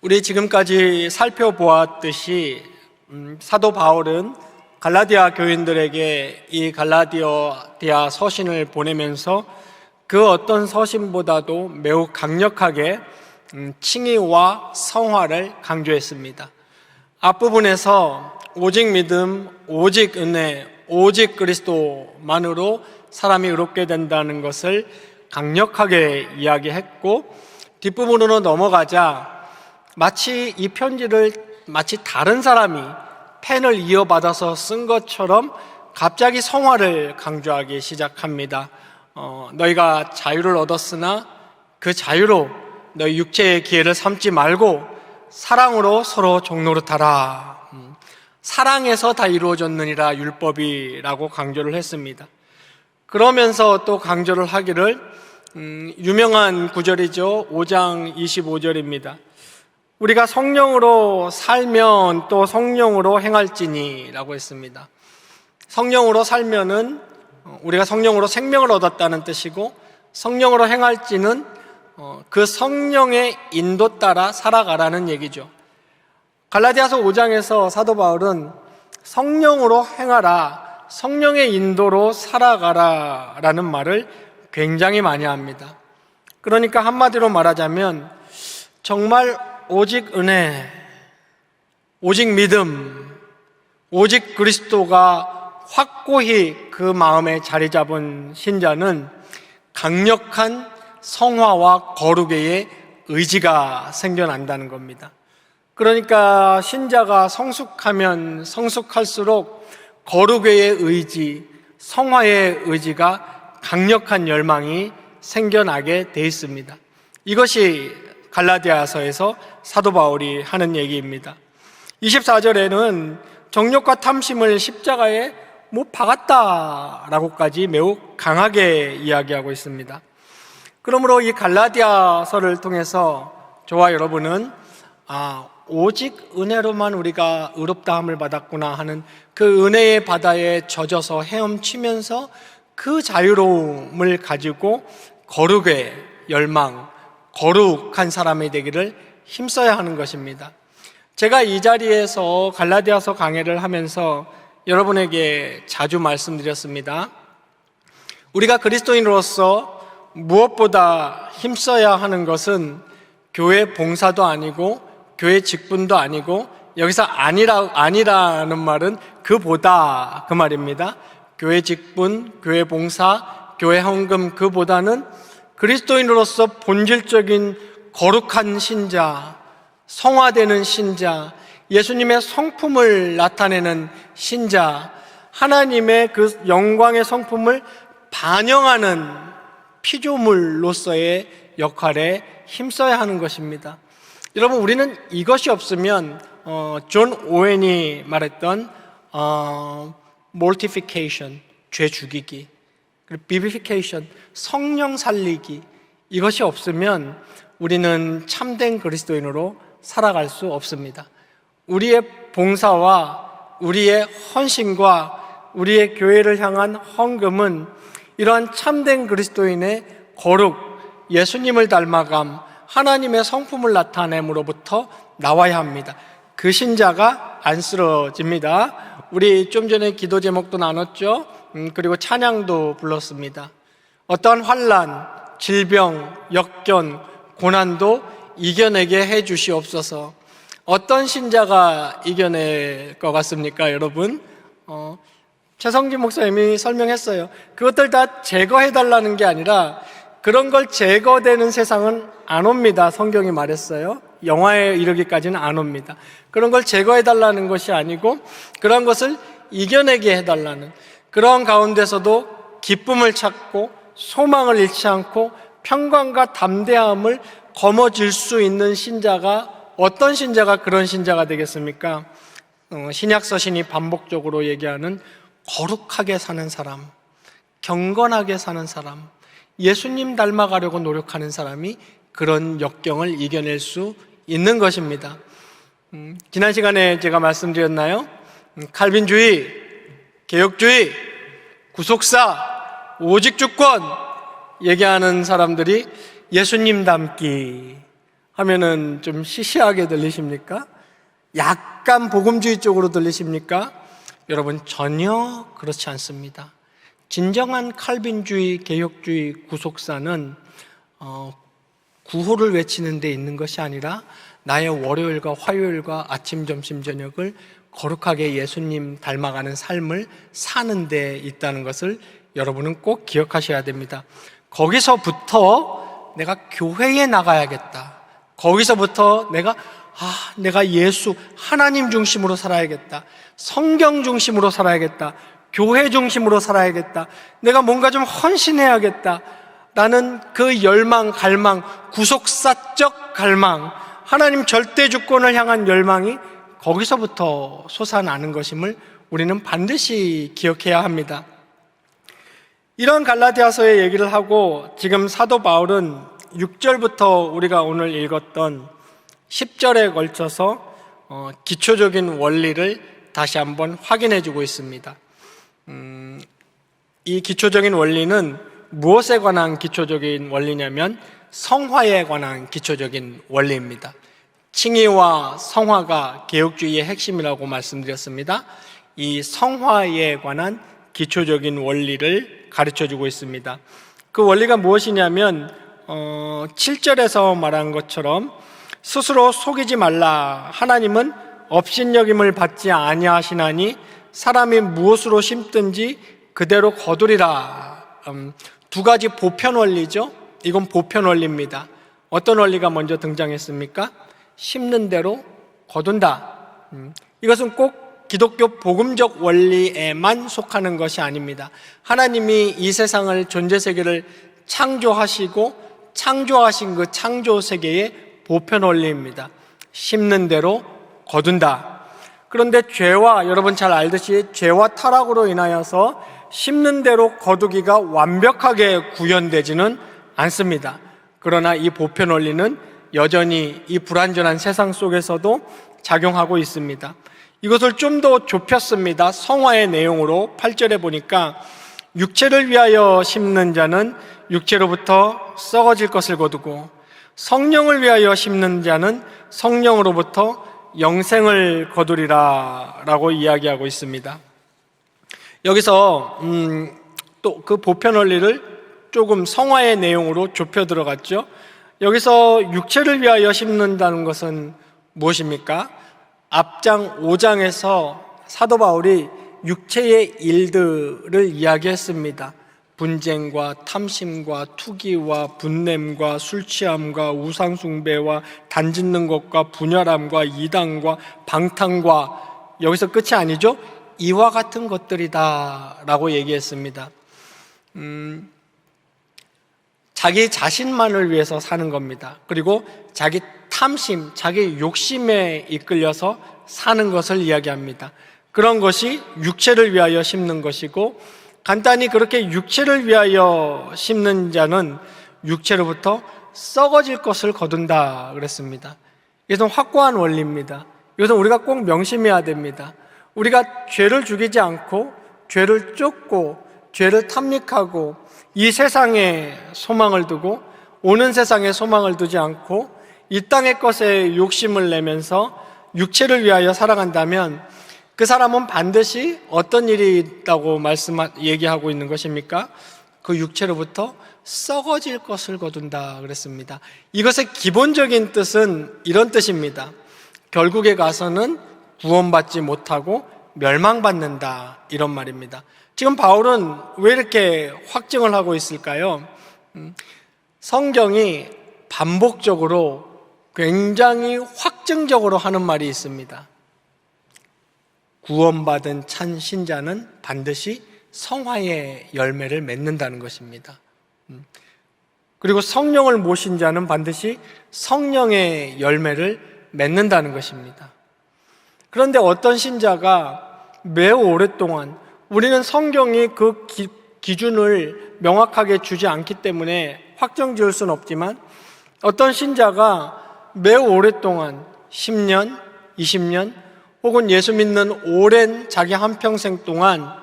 우리 지금까지 살펴보았듯이 사도 바울은 갈라디아 교인들에게 이 갈라디아 서신을 보내면서 그 어떤 서신보다도 매우 강력하게 칭의와 성화를 강조했습니다. 앞부분에서 오직 믿음, 오직 은혜, 오직 그리스도만으로 사람이 의롭게 된다는 것을 강력하게 이야기했고, 뒷부분으로 넘어가자 마치 이 편지를 다른 사람이 펜을 이어받아서 쓴 것처럼 갑자기 성화를 강조하기 시작합니다. 너희가 자유를 얻었으나 그 자유로 너희 육체의 기회를 삼지 말고 사랑으로 서로 종노릇하라. 사랑에서 다 이루어졌느니라 율법이라고 강조를 했습니다. 그러면서 또 강조를 하기를 유명한 구절이죠. 5장 25절입니다. 우리가 성령으로 살면 또 성령으로 행할지니 라고 했습니다. 성령으로 살면은 우리가 성령으로 생명을 얻었다는 뜻이고, 성령으로 행할지는 그 성령의 인도 따라 살아가라는 얘기죠. 갈라디아서 5장에서 사도 바울은 성령으로 행하라, 성령의 인도로 살아가라 라는 말을 굉장히 많이 합니다. 그러니까 한마디로 말하자면 정말 오직 은혜, 오직 믿음, 오직 그리스도가 확고히 그 마음에 자리 잡은 신자는 강력한 성화와 거룩의 의지가 생겨난다는 겁니다. 그러니까 신자가 성숙하면 성숙할수록 거룩의 의지, 성화의 의지가 강력한 열망이 생겨나게 돼 있습니다. 이것이 갈라디아서에서 사도 바울이 하는 얘기입니다. 24절에는 정욕과 탐심을 십자가에 못 박았다라고까지 매우 강하게 이야기하고 있습니다. 그러므로 이 갈라디아서를 통해서 저와 여러분은 오직 은혜로만 우리가 의롭다함을 받았구나 하는 그 은혜의 바다에 젖어서 헤엄치면서 그 자유로움을 가지고 거룩의 열망, 거룩한 사람이 되기를 힘써야 하는 것입니다. 제가 이 자리에서 갈라디아서 강해를 하면서 여러분에게 자주 말씀드렸습니다. 우리가 그리스도인으로서 무엇보다 힘써야 하는 것은 교회 봉사도 아니고 교회 직분도 아니고, 여기서 아니라는 말은 그보다 그 말입니다. 교회 직분, 교회 봉사, 교회 헌금 그보다는 그리스도인으로서 본질적인 거룩한 신자, 성화되는 신자, 예수님의 성품을 나타내는 신자, 하나님의 그 영광의 성품을 반영하는 피조물로서의 역할에 힘써야 하는 것입니다. 여러분, 우리는 이것이 없으면 존 오웬이 말했던 mortification, 죄 죽이기, 그리고 vivification, 성령 살리기, 이것이 없으면 우리는 참된 그리스도인으로 살아갈 수 없습니다. 우리의 봉사와 우리의 헌신과 우리의 교회를 향한 헌금은 이러한 참된 그리스도인의 거룩, 예수님을 닮아감, 하나님의 성품을 나타냄으로부터 나와야 합니다. 그 신자가 안 쓰러집니다. 우리 좀 전에 기도 제목도 나눴죠. 그리고 찬양도 불렀습니다. 어떠한 환난, 질병, 역견, 고난도 이겨내게 해 주시옵소서. 어떤 신자가 이겨낼 것 같습니까, 여러분? 최성진 목사님이 설명했어요. 그것들 다 제거해달라는 게 아니라 그런 걸 제거되는 세상은 안 옵니다. 성경이 말했어요. 영화에 이르기까지는 안 옵니다. 그런 걸 제거해달라는 것이 아니고 그런 것을 이겨내게 해달라는, 그런 가운데서도 기쁨을 찾고 소망을 잃지 않고 평강과 담대함을 거머쥘 수 있는 신자가, 어떤 신자가 그런 신자가 되겠습니까? 신약 서신이 반복적으로 얘기하는 거룩하게 사는 사람, 경건하게 사는 사람, 예수님 닮아가려고 노력하는 사람이 그런 역경을 이겨낼 수 있는 것입니다. 지난 시간에 제가 말씀드렸나요? 칼빈주의, 개혁주의, 구속사, 오직 주권 얘기하는 사람들이 예수님 닮기, 하면은 좀 시시하게 들리십니까? 약간 복음주의 쪽으로 들리십니까? 여러분, 전혀 그렇지 않습니다. 진정한 칼빈주의, 개혁주의 구속사는 구호를 외치는 데 있는 것이 아니라 나의 월요일과 화요일과 아침, 점심, 저녁을 거룩하게 예수님 닮아가는 삶을 사는 데 있다는 것을 여러분은 꼭 기억하셔야 됩니다. 거기서부터 내가 교회에 나가야겠다. 거기서부터 내가 예수, 하나님 중심으로 살아야겠다. 성경 중심으로 살아야겠다. 교회 중심으로 살아야겠다. 내가 뭔가 좀 헌신해야겠다. 나는 그 열망, 갈망, 구속사적 갈망, 하나님 절대 주권을 향한 열망이 거기서부터 솟아나는 것임을 우리는 반드시 기억해야 합니다. 이런 갈라디아서의 얘기를 하고 지금 사도 바울은 6절부터 우리가 오늘 읽었던 10절에 걸쳐서 기초적인 원리를 다시 한번 확인해 주고 있습니다. 이 기초적인 원리는 무엇에 관한 기초적인 원리냐면 성화에 관한 기초적인 원리입니다. 칭의와 성화가 개혁주의의 핵심이라고 말씀드렸습니다. 이 성화에 관한 기초적인 원리를 가르쳐주고 있습니다. 그 원리가 무엇이냐면 7절에서 말한 것처럼 스스로 속이지 말라. 하나님은 업신여김을 받지 아니하시나니 사람이 무엇으로 심든지 그대로 거두리라. 두 가지 보편 원리죠. 이건 보편 원리입니다. 어떤 원리가 먼저 등장했습니까? 심는 대로 거둔다. 이것은 꼭 기독교 복음적 원리에만 속하는 것이 아닙니다. 하나님이 이 세상을, 존재 세계를 창조하시고 창조하신 그 창조 세계의 보편 원리입니다. 심는 대로 거둔다. 그런데 여러분 잘 알듯이 죄와 타락으로 인하여서 심는 대로 거두기가 완벽하게 구현되지는 않습니다. 그러나 이 보편 원리는 여전히 이 불완전한 세상 속에서도 작용하고 있습니다. 이것을 좀 더 좁혔습니다. 성화의 내용으로 8절에 보니까 육체를 위하여 심는 자는 육체로부터 썩어질 것을 거두고 성령을 위하여 심는 자는 성령으로부터 영생을 거두리라 라고 이야기하고 있습니다. 여기서 또 그 보편 원리를 조금 성화의 내용으로 좁혀 들어갔죠. 여기서 육체를 위하여 심는다는 것은 무엇입니까? 앞장 5장에서 사도 바울이 육체의 일들을 이야기했습니다. 분쟁과 탐심과 투기와 분냄과 술취함과 우상숭배와 단짓는 것과 분열함과 이단과 방탕과, 여기서 끝이 아니죠. 이와 같은 것들이다 라고 얘기했습니다. 자기 자신만을 위해서 사는 겁니다. 그리고 자기 탐심, 자기 욕심에 이끌려서 사는 것을 이야기합니다. 그런 것이 육체를 위하여 심는 것이고, 간단히 그렇게 육체를 위하여 심는 자는 육체로부터 썩어질 것을 거둔다 그랬습니다. 이것은 확고한 원리입니다. 이것은 우리가 꼭 명심해야 됩니다. 우리가 죄를 죽이지 않고 죄를 쫓고 죄를 탐닉하고 이 세상에 소망을 두고 오는 세상에 소망을 두지 않고 이 땅의 것에 욕심을 내면서 육체를 위하여 살아간다면 그 사람은 반드시 어떤 일이 있다고 얘기하고 있는 것입니까? 그 육체로부터 썩어질 것을 거둔다 그랬습니다. 이것의 기본적인 뜻은 이런 뜻입니다. 결국에 가서는 구원받지 못하고 멸망받는다, 이런 말입니다. 지금 바울은 왜 이렇게 확증을 하고 있을까요? 성경이 반복적으로 굉장히 확증적으로 하는 말이 있습니다. 구원받은 참 신자는 반드시 성화의 열매를 맺는다는 것입니다. 그리고 성령을 모신 자는 반드시 성령의 열매를 맺는다는 것입니다. 그런데 어떤 신자가 매우 오랫동안, 우리는 성경이 그 기준을 명확하게 주지 않기 때문에 확정 지을 수는 없지만, 어떤 신자가 매우 오랫동안 10년, 20년 혹은 예수 믿는 오랜 자기 한평생 동안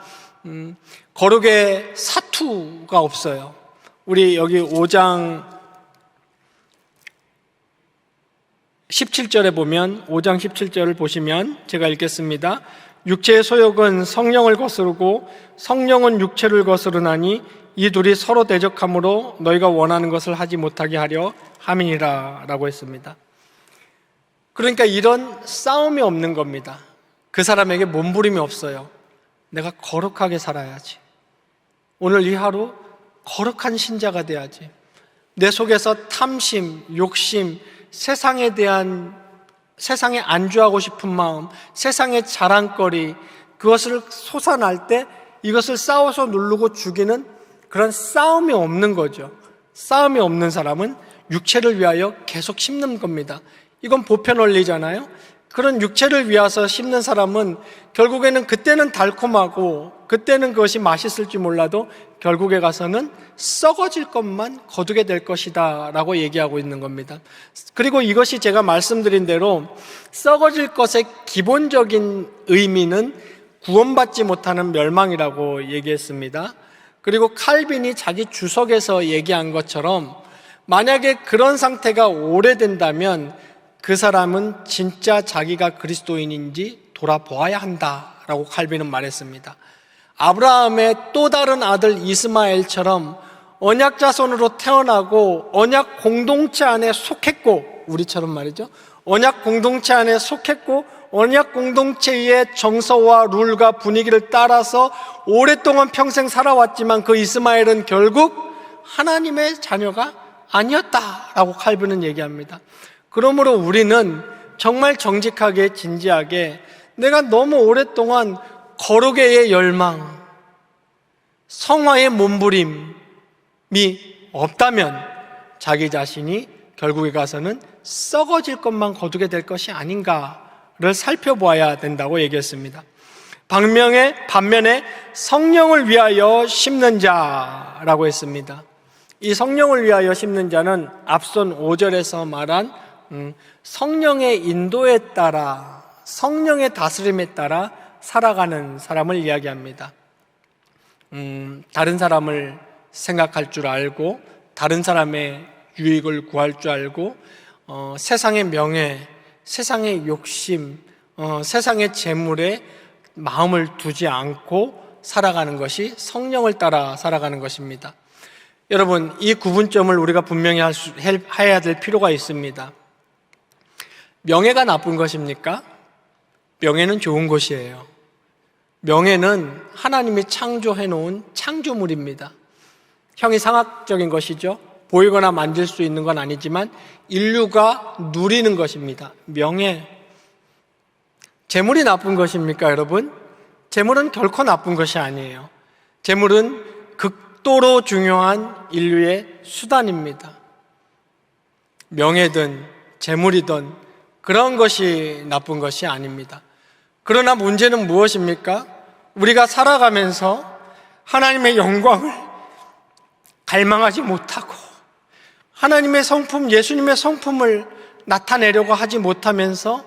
거룩의 사투가 없어요. 우리 여기 5장 17절에 보면 5장 17절을 보시면 제가 읽겠습니다. 육체의 소욕은 성령을 거스르고 성령은 육체를 거스르나니 이 둘이 서로 대적함으로 너희가 원하는 것을 하지 못하게 하려 함이니라 라고 했습니다. 그러니까 이런 싸움이 없는 겁니다. 그 사람에게 몸부림이 없어요. 내가 거룩하게 살아야지. 오늘 이 하루 거룩한 신자가 돼야지. 내 속에서 탐심, 욕심, 세상에 대한, 세상에 안주하고 싶은 마음, 세상의 자랑거리, 그것을 솟아날 때 이것을 싸워서 누르고 죽이는 그런 싸움이 없는 거죠. 싸움이 없는 사람은 육체를 위하여 계속 심는 겁니다. 이건 보편 원리잖아요. 그런 육체를 위해서 심는 사람은 결국에는 그때는 달콤하고 그때는 그것이 맛있을지 몰라도 결국에 가서는 썩어질 것만 거두게 될 것이다 라고 얘기하고 있는 겁니다. 그리고 이것이 제가 말씀드린 대로 썩어질 것의 기본적인 의미는 구원받지 못하는 멸망이라고 얘기했습니다. 그리고 칼빈이 자기 주석에서 얘기한 것처럼 만약에 그런 상태가 오래된다면 그 사람은 진짜 자기가 그리스도인인지 돌아보아야 한다라고 칼빈은 말했습니다. 아브라함의 또 다른 아들 이스마엘처럼 언약 자손으로 태어나고 언약 공동체 안에 속했고, 우리처럼 말이죠, 언약 공동체 안에 속했고 언약 공동체의 정서와 룰과 분위기를 따라서 오랫동안 평생 살아왔지만 그 이스마엘은 결국 하나님의 자녀가 아니었다라고 칼빈은 얘기합니다. 그러므로 우리는 정말 정직하게 진지하게 내가 너무 오랫동안 거룩의 열망, 성화의 몸부림이 없다면 자기 자신이 결국에 가서는 썩어질 것만 거두게 될 것이 아닌가를 살펴보아야 된다고 얘기했습니다. 반면에 성령을 위하여 심는 자라고 했습니다. 이 성령을 위하여 심는 자는 앞선 5절에서 말한 성령의 인도에 따라, 성령의 다스림에 따라 살아가는 사람을 이야기합니다. 다른 사람을 생각할 줄 알고 다른 사람의 유익을 구할 줄 알고 세상의 명예, 세상의 욕심, 세상의 재물에 마음을 두지 않고 살아가는 것이 성령을 따라 살아가는 것입니다. 여러분, 이 구분점을 우리가 분명히 해야 될 필요가 있습니다. 명예가 나쁜 것입니까? 명예는 좋은 것이에요. 명예는 하나님이 창조해 놓은 창조물입니다. 형이상학적인 것이죠. 보이거나 만질 수 있는 건 아니지만 인류가 누리는 것입니다. 명예. 재물이 나쁜 것입니까, 여러분? 재물은 결코 나쁜 것이 아니에요. 재물은 극도로 중요한 인류의 수단입니다. 명예든 재물이든 그런 것이 나쁜 것이 아닙니다. 그러나 문제는 무엇입니까? 우리가 살아가면서 하나님의 영광을 갈망하지 못하고 하나님의 성품, 예수님의 성품을 나타내려고 하지 못하면서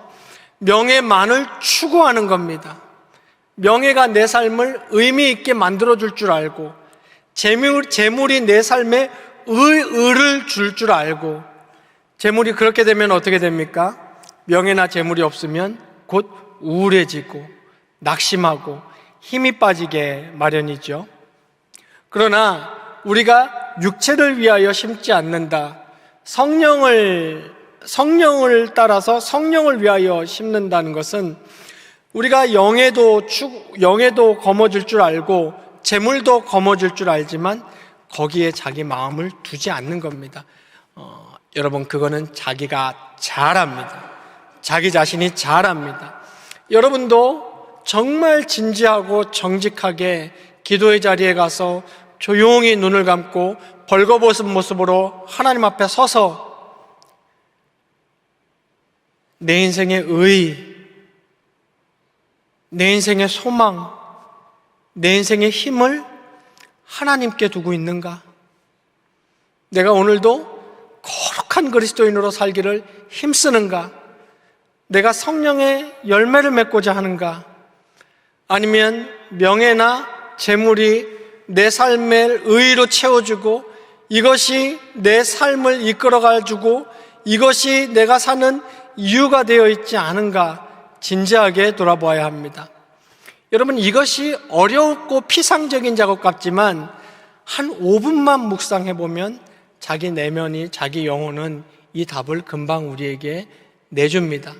명예만을 추구하는 겁니다. 명예가 내 삶을 의미 있게 만들어줄 줄 알고 재물이 내 삶에 의를 줄 줄 알고, 재물이 그렇게 되면 어떻게 됩니까? 명예나 재물이 없으면 곧 우울해지고 낙심하고 힘이 빠지게 마련이죠. 그러나 우리가 육체를 위하여 심지 않는다, 성령을 따라서 성령을 위하여 심는다는 것은 우리가 영에도 거머쥘 줄 알고 재물도 거머쥘 줄 알지만 거기에 자기 마음을 두지 않는 겁니다. 여러분, 그거는 자기가 잘합니다. 자기 자신이 잘합니다. 여러분도 정말 진지하고 정직하게 기도의 자리에 가서 조용히 눈을 감고 벌거벗은 모습으로 하나님 앞에 서서 내 인생의 의, 내 인생의 소망, 내 인생의 힘을 하나님께 두고 있는가? 내가 오늘도 거룩한 그리스도인으로 살기를 힘쓰는가? 내가 성령의 열매를 맺고자 하는가? 아니면 명예나 재물이 내 삶을 의의로 채워주고 이것이 내 삶을 이끌어가지고 이것이 내가 사는 이유가 되어 있지 않은가 진지하게 돌아보아야 합니다. 여러분, 이것이 어렵고 피상적인 작업 같지만 한 5분만 묵상해보면 자기 내면이, 자기 영혼은 이 답을 금방 우리에게 내줍니다.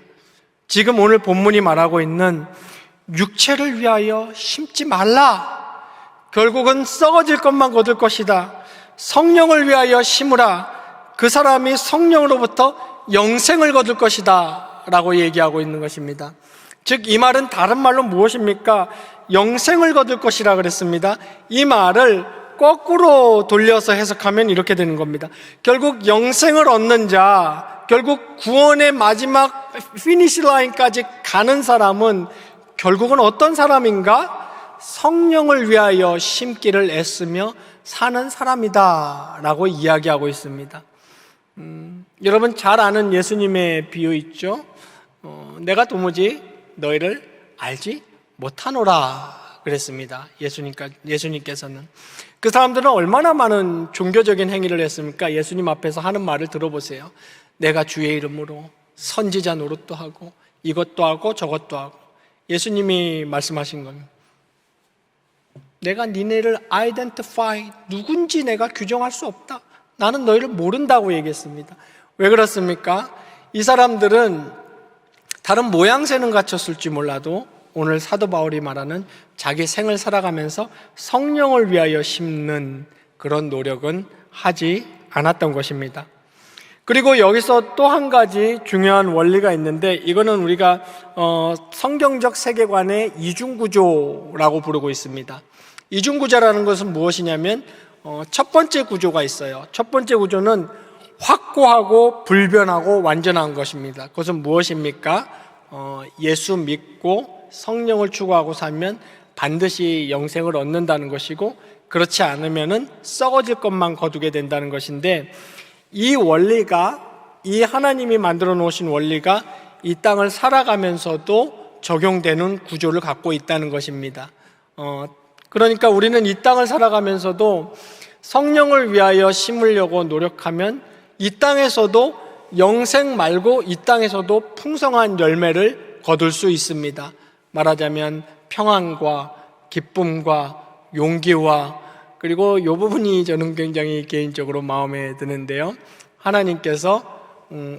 지금 오늘 본문이 말하고 있는 육체를 위하여 심지 말라, 결국은 썩어질 것만 거둘 것이다. 성령을 위하여 심으라, 그 사람이 성령으로부터 영생을 거둘 것이다 라고 얘기하고 있는 것입니다. 즉, 이 말은 다른 말로 무엇입니까? 영생을 거둘 것이라 그랬습니다. 이 말을 거꾸로 돌려서 해석하면 이렇게 되는 겁니다. 결국 영생을 얻는 자, 결국 구원의 마지막 피니시 라인까지 가는 사람은 결국은 어떤 사람인가? 성령을 위하여 심기를 애쓰며 사는 사람이다 라고 이야기하고 있습니다. 여러분 잘 아는 예수님의 비유 있죠? 내가 도무지 너희를 알지 못하노라 그랬습니다. 예수님께서는. 그 사람들은 얼마나 많은 종교적인 행위를 했습니까? 예수님 앞에서 하는 말을 들어보세요. 내가 주의 이름으로 선지자 노릇도 하고 이것도 하고 저것도 하고. 예수님이 말씀하신 겁니다. 내가 니네를 identify, 누군지 내가 규정할 수 없다. 나는 너희를 모른다고 얘기했습니다. 왜 그렇습니까? 이 사람들은 다른 모양새는 갖췄을지 몰라도 오늘 사도 바울이 말하는 자기 생을 살아가면서 성령을 위하여 심는 그런 노력은 하지 않았던 것입니다. 그리고 여기서 또 한 가지 중요한 원리가 있는데, 이거는 우리가 성경적 세계관의 이중구조라고 부르고 있습니다. 이중구조라는 것은 무엇이냐면 첫 번째 구조가 있어요. 첫 번째 구조는 확고하고 불변하고 완전한 것입니다. 그것은 무엇입니까? 예수 믿고 성령을 추구하고 살면 반드시 영생을 얻는다는 것이고, 그렇지 않으면은 썩어질 것만 거두게 된다는 것인데, 이 원리가, 이 하나님이 만들어 놓으신 원리가 이 땅을 살아가면서도 적용되는 구조를 갖고 있다는 것입니다. 그러니까 우리는 이 땅을 살아가면서도 성령을 위하여 심으려고 노력하면 이 땅에서도 영생 말고 이 땅에서도 풍성한 열매를 거둘 수 있습니다. 말하자면 평안과 기쁨과 용기와, 그리고 이 부분이 저는 굉장히 개인적으로 마음에 드는데요. 하나님께서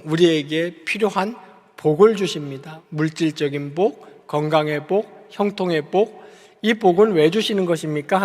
우리에게 필요한 복을 주십니다. 물질적인 복, 건강의 복, 형통의 복. 이 복은 왜 주시는 것입니까?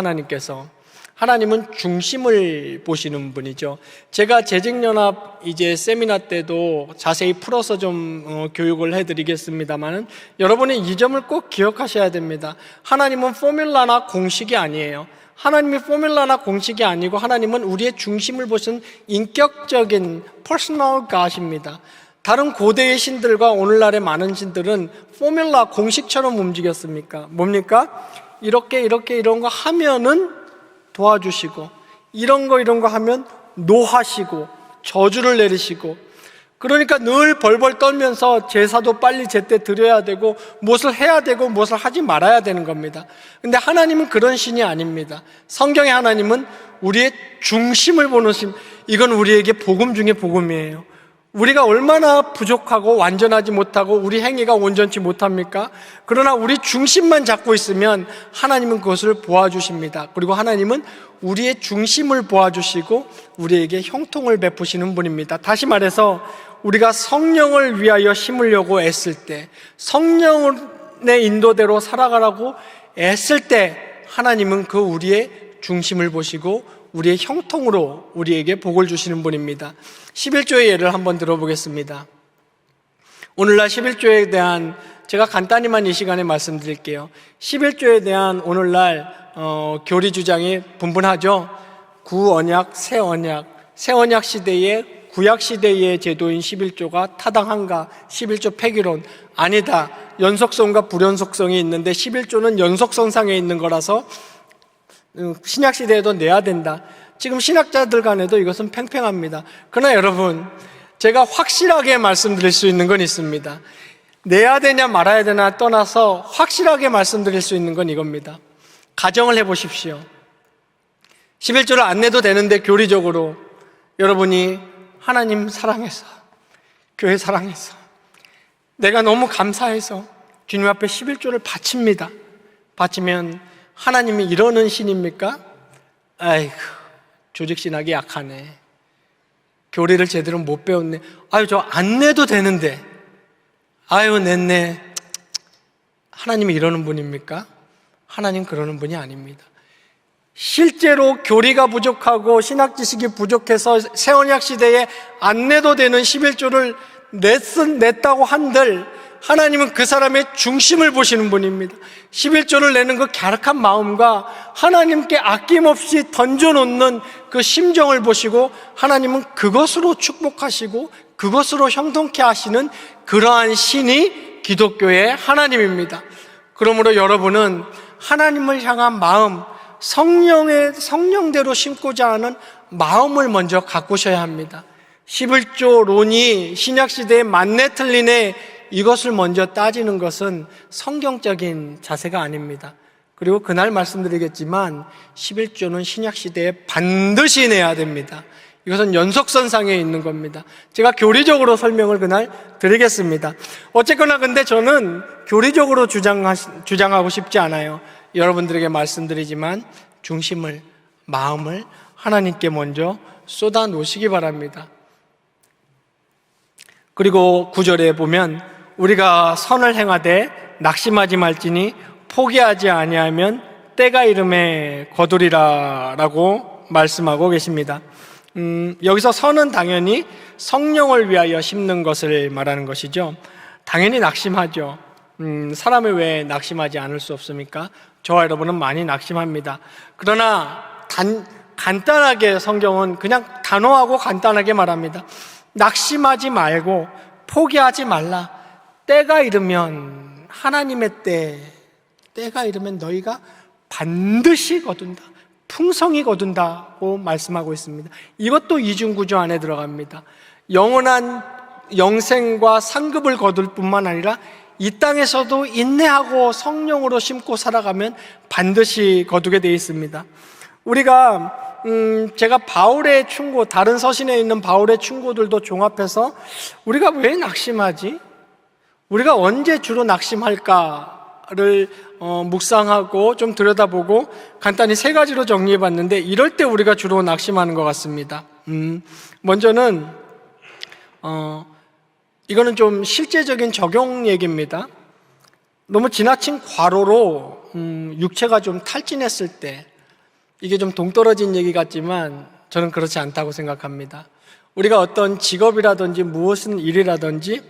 하나님은 중심을 보시는 분이죠. 제가 재직연합 이제 세미나 때도 자세히 풀어서 좀 교육을 해드리겠습니다만, 여러분이 이 점을 꼭 기억하셔야 됩니다. 하나님은 포뮬라나 공식이 아니에요. 하나님이 포뮬라나 공식이 아니고 하나님은 우리의 중심을 보시는 인격적인 퍼스널 갓입니다. 다른 고대의 신들과 오늘날의 많은 신들은 포뮬라 공식처럼 움직였습니까? 뭡니까? 이렇게 이런 거 하면은 도와주시고, 이런 거 하면 노하시고 저주를 내리시고, 그러니까 늘 벌벌 떨면서 제사도 빨리 제때 드려야 되고 무엇을 해야 되고 무엇을 하지 말아야 되는 겁니다. 근데 하나님은 그런 신이 아닙니다. 성경의 하나님은 우리의 중심을 보는 신. 이건 우리에게 복음 중에 복음이에요. 우리가 얼마나 부족하고 완전하지 못하고 우리 행위가 온전치 못합니까? 그러나 우리 중심만 잡고 있으면 하나님은 그것을 보아주십니다. 그리고 하나님은 우리의 중심을 보아주시고 우리에게 형통을 베푸시는 분입니다. 다시 말해서 우리가 성령을 위하여 심으려고 애쓸 때, 성령의 인도대로 살아가라고 애쓸 때 하나님은 그 우리의 중심을 보시고 우리의 형통으로 우리에게 복을 주시는 분입니다. 11조의 예를 한번 들어보겠습니다. 오늘날 11조에 대한, 제가 간단히만 이 시간에 말씀드릴게요. 11조에 대한 오늘날 교리 주장이 분분하죠. 구언약, 새언약, 새언약 시대에 구약 시대의 제도인 11조가 타당한가? 11조 폐기론. 아니다. 연속성과 불연속성이 있는데 11조는 연속성상에 있는 거라서 신약 시대에도 내야 된다. 지금 신학자들 간에도 이것은 팽팽합니다. 그러나 여러분, 제가 확실하게 말씀드릴 수 있는 건 있습니다. 내야 되냐 말아야 되나 떠나서 확실하게 말씀드릴 수 있는 건 이겁니다. 가정을 해보십시오. 11조를 안 내도 되는데 교리적으로 여러분이 하나님 사랑해서, 교회 사랑해서 내가 너무 감사해서 주님 앞에 11조를 바칩니다. 바치면 하나님이 이러는 신입니까? 아이고, 조직신학이 약하네. 교리를 제대로 못 배웠네. 아유, 저 안 내도 되는데. 아유, 냈네. 하나님이 이러는 분입니까? 하나님 그러는 분이 아닙니다. 실제로 교리가 부족하고 신학 지식이 부족해서 새언약 시대에 안 내도 되는 11조를 냈다고 한들 하나님은 그 사람의 중심을 보시는 분입니다. 11조를 내는 그 갸륵한 마음과 하나님께 아낌없이 던져놓는 그 심정을 보시고 하나님은 그것으로 축복하시고 그것으로 형통케 하시는 그러한 신이 기독교의 하나님입니다. 그러므로 여러분은 하나님을 향한 마음, 성령대로 심고자 하는 마음을 먼저 가꾸셔야 합니다. 11조론이 신약시대에 맞네 틀리네 이것을 먼저 따지는 것은 성경적인 자세가 아닙니다. 그리고 그날 말씀드리겠지만 11조는 신약시대에 반드시 내야 됩니다. 이것은 연속선상에 있는 겁니다. 제가 교리적으로 설명을 그날 드리겠습니다. 어쨌거나 근데 저는 교리적으로 주장하고 싶지 않아요. 여러분들에게 말씀드리지만 중심을, 마음을 하나님께 먼저 쏟아 놓으시기 바랍니다. 그리고 9절에 보면 우리가 선을 행하되 낙심하지 말지니 포기하지 아니하면 때가 이름에 거두리라 라고 말씀하고 계십니다. 여기서 선은 당연히 성령을 위하여 심는 것을 말하는 것이죠. 당연히 낙심하죠. 사람이 왜 낙심하지 않을 수 없습니까? 저와 여러분은 많이 낙심합니다. 그러나 간단하게 성경은 그냥 단호하고 간단하게 말합니다. 낙심하지 말고 포기하지 말라. 때가 이르면 하나님의 때가 이르면 너희가 반드시 거둔다. 풍성히 거둔다고 말씀하고 있습니다. 이것도 이중구조 안에 들어갑니다. 영원한 영생과 상급을 거둘 뿐만 아니라 이 땅에서도 인내하고 성령으로 심고 살아가면 반드시 거두게 되어 있습니다. 우리가 제가 바울의 충고, 다른 서신에 있는 바울의 충고들도 종합해서 우리가 왜 낙심하지? 우리가 언제 주로 낙심할까를 묵상하고 좀 들여다보고 간단히 3가지로 정리해봤는데 이럴 때 우리가 주로 낙심하는 것 같습니다. 먼저는 이거는 좀 실제적인 적용 얘기입니다. 너무 지나친 과로로 육체가 좀 탈진했을 때, 이게 좀 동떨어진 얘기 같지만 저는 그렇지 않다고 생각합니다. 우리가 어떤 직업이라든지 무엇은 일이라든지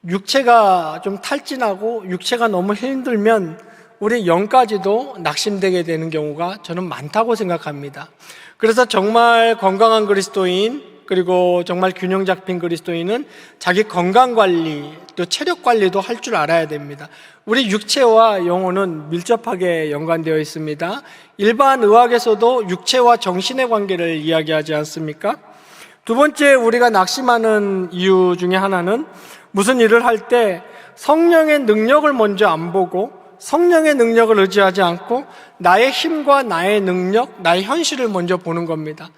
육체가 좀 탈진하고 육체가 너무 힘들면 우리 영까지도 낙심되게 되는 경우가 저는 많다고 생각합니다. 그래서 정말 건강한 그리스도인, 그리고 정말 균형 잡힌 그리스도인은 자기 건강관리, 또 체력관리도 할 줄 알아야 됩니다. 우리 육체와 영혼은 밀접하게 연관되어 있습니다. 일반 의학에서도 육체와 정신의 관계를 이야기하지 않습니까? 두 번째, 우리가 낙심하는 이유 중에 하나는 무슨 일을 할 때 성령의 능력을 먼저 안 보고 성령의 능력을 의지하지 않고 나의 힘과 나의 능력, 나의 현실을 먼저 보는 겁니다.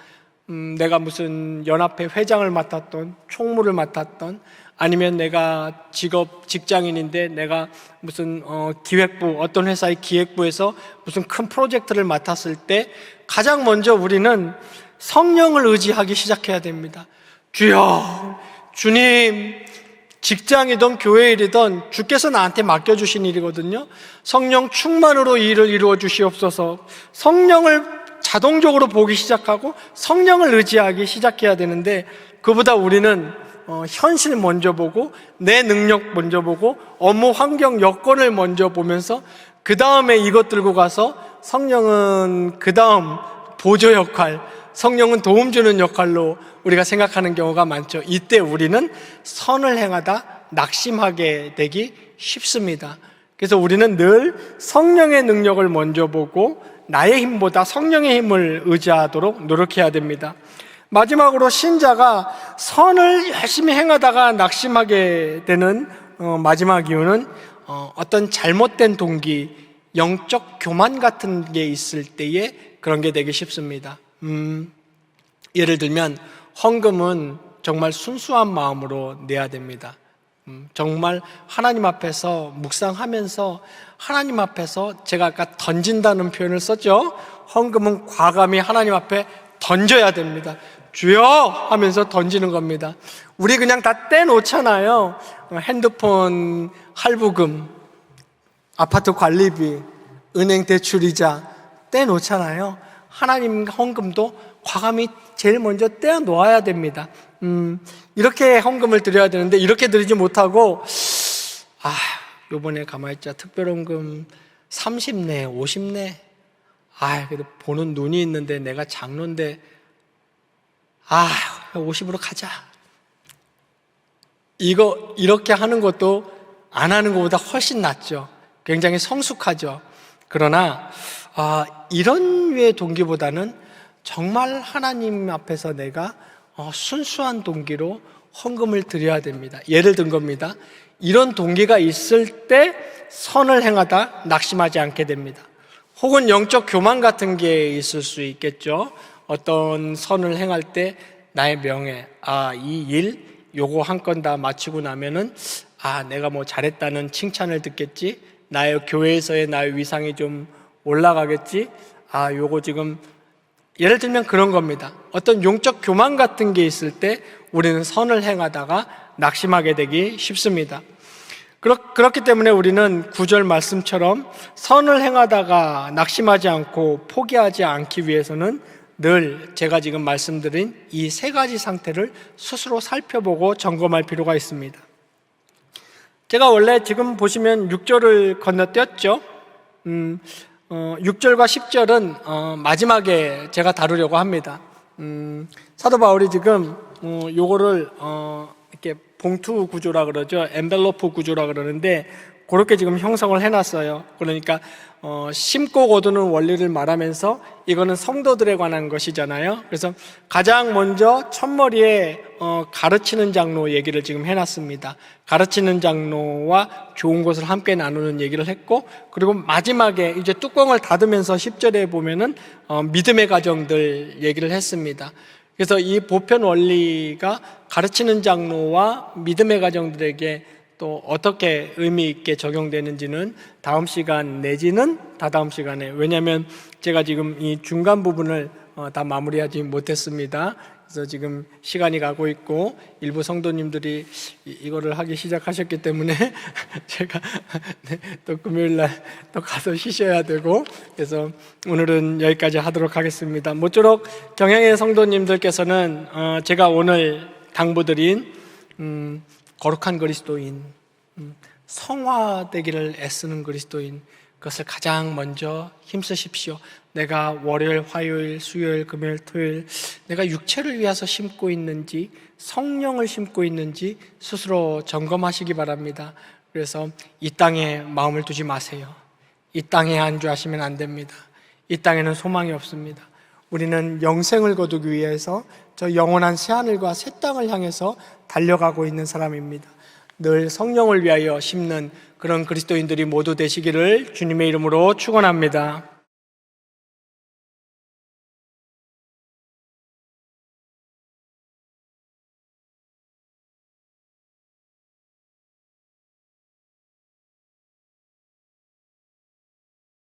내가 무슨 연합회 회장을 맡았던, 총무를 맡았던, 아니면 내가 직장인인데 내가 무슨 기획부, 어떤 회사의 기획부에서 무슨 큰 프로젝트를 맡았을 때 가장 먼저 우리는 성령을 의지하기 시작해야 됩니다. 주여, 주님, 직장이든 교회 일이든 주께서 나한테 맡겨주신 일이거든요. 성령 충만으로 이 일을 이루어 주시옵소서. 성령을 자동적으로 보기 시작하고 성령을 의지하기 시작해야 되는데 그보다 우리는 현실 먼저 보고 내 능력 먼저 보고 업무 환경 여건을 먼저 보면서 그 다음에 이것 들고 가서 성령은 그 다음 보조 역할, 성령은 도움 주는 역할로 우리가 생각하는 경우가 많죠. 이때 우리는 선을 행하다 낙심하게 되기 쉽습니다. 그래서 우리는 늘 성령의 능력을 먼저 보고 나의 힘보다 성령의 힘을 의지하도록 노력해야 됩니다. 마지막으로 신자가 선을 열심히 행하다가 낙심하게 되는 마지막 이유는 어떤 잘못된 동기, 영적 교만 같은 게 있을 때에 그런 게 되기 쉽습니다. 예를 들면 헌금은 정말 순수한 마음으로 내야 됩니다. 정말 하나님 앞에서 묵상하면서 하나님 앞에서 제가 아까 던진다는 표현을 썼죠. 헌금은 과감히 하나님 앞에 던져야 됩니다. 주여 하면서 던지는 겁니다. 우리 그냥 다 떼놓잖아요. 핸드폰 할부금, 아파트 관리비, 은행 대출이자 떼놓잖아요. 하나님 헌금도 과감히 제일 먼저 떼어놓아야 됩니다. 이렇게 헌금을 드려야 되는데 이렇게 드리지 못하고 요번에 가만히 있자 특별헌금 30내 50내 그래도 보는 눈이 있는데 내가 장로인데 50으로 가자. 이렇게 하는 것도 안 하는 것보다 훨씬 낫죠. 굉장히 성숙하죠. 그러나 이런 류의 동기보다는 정말 하나님 앞에서 내가 순수한 동기로 헌금을 드려야 됩니다. 예를 든 겁니다. 이런 동기가 있을 때 선을 행하다 낙심하지 않게 됩니다. 혹은 영적 교만 같은 게 있을 수 있겠죠. 어떤 선을 행할 때 나의 명예, 이 일 요거 한 건 다 마치고 나면은 내가 뭐 잘했다는 칭찬을 듣겠지. 나의 교회에서의 나의 위상이 좀 올라가겠지. 요거 지금 예를 들면 그런 겁니다. 어떤 영적 교만 같은 게 있을 때 우리는 선을 행하다가 낙심하게 되기 쉽습니다. 그렇기 때문에 우리는 9절 말씀처럼 선을 행하다가 낙심하지 않고 포기하지 않기 위해서는 늘 제가 지금 말씀드린 이 세 가지 상태를 스스로 살펴보고 점검할 필요가 있습니다. 제가 원래 지금 보시면 6절을 건너뛰었죠. 6절과 10절은 마지막에 제가 다루려고 합니다. 사도 바울이 지금 요거를 이렇게 봉투 구조라 그러죠. 엔벨로프 구조라 그러는데 그렇게 지금 형성을 해놨어요. 그러니까 심고 거두는 원리를 말하면서 이거는 성도들에 관한 것이잖아요. 그래서 가장 먼저 첫머리에 가르치는 장로 얘기를 지금 해놨습니다. 가르치는 장로와 좋은 것을 함께 나누는 얘기를 했고, 그리고 마지막에 이제 뚜껑을 닫으면서 10절에 보면은 믿음의 가정들 얘기를 했습니다. 그래서 이 보편 원리가 가르치는 장로와 믿음의 가정들에게 또 어떻게 의미 있게 적용되는지는 다음 시간 내지는 다다음 시간에, 왜냐하면 제가 지금 이 중간 부분을 다 마무리하지 못했습니다. 그래서 지금 시간이 가고 있고 일부 성도님들이 이거를 하기 시작하셨기 때문에 제가 또 금요일날 또 가서 쉬셔야 되고, 그래서 오늘은 여기까지 하도록 하겠습니다. 모쪼록 경향의 성도님들께서는 제가 오늘 당부드린 거룩한 그리스도인, 성화되기를 애쓰는 그리스도인, 그것을 가장 먼저 힘쓰십시오. 내가 월요일, 화요일, 수요일, 금요일, 토요일 내가 육체를 위해서 심고 있는지 성령을 심고 있는지 스스로 점검하시기 바랍니다. 그래서 이 땅에 마음을 두지 마세요. 이 땅에 안주하시면 안 됩니다. 이 땅에는 소망이 없습니다. 우리는 영생을 거두기 위해서 저 영원한 새하늘과 새 땅을 향해서 달려가고 있는 사람입니다. 늘 성령을 위하여 심는 그런 그리스도인들이 모두 되시기를 주님의 이름으로 축원합니다.